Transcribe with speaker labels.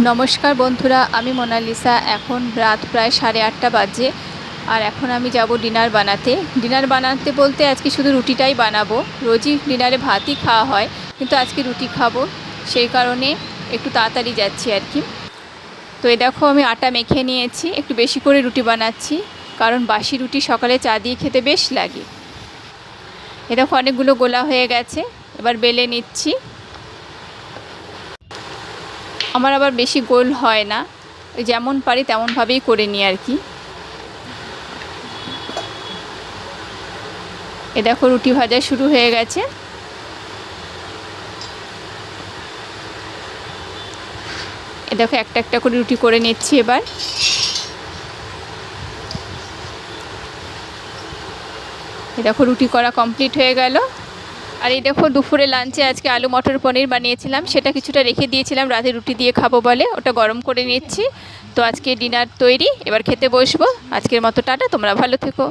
Speaker 1: নমস্কার বন্ধুরা, আমি মোনালিসা। এখন রাত প্রায় 8:30 বাজে, আর এখন আমি যাব ডিনার বানাতে। ডিনার বানাতে বলতে আজকে শুধু রুটিটাই বানাবো। রোজই ডিনারে ভাতই খাওয়া হয়, কিন্তু আজকে রুটি খাবো, সেই কারণে একটু তাড়াতাড়ি যাচ্ছি আর কি। তো এই দেখো, আমি আটা মেখে নিয়েছি, একটু বেশি করে রুটি বানাচ্ছি, কারণ বাসি রুটি সকালে চা দিয়ে খেতে বেশ লাগে। এ দেখো, অনেকগুলো গোলা হয়ে গেছে, এবার বেলে নিচ্ছি। আমার আবার বেশি গোল হয় না, যেমন পারি তেমনভাবেই করে নিই আর কি। এ দেখো, রুটি ভাজা শুরু হয়ে গেছে। এ দেখো, একটা একটা করে রুটি করে নিচ্ছি এবার। এ দেখো, রুটি করা কমপ্লিট হয়ে গেল। আর এই দেখো, দুপুরে লাঞ্চে আজকে আলু মটর পনির বানিয়েছিলাম, সেটা কিছুটা রেখে দিয়েছিলাম, রাতে রুটি দিয়ে খাবো বলে, ওটা গরম করে নিচ্ছি। তো আজকে ডিনার তৈরি, এবার খেতে বসবো। আজকের মতো টাটা, তোমরা ভালো থেকো।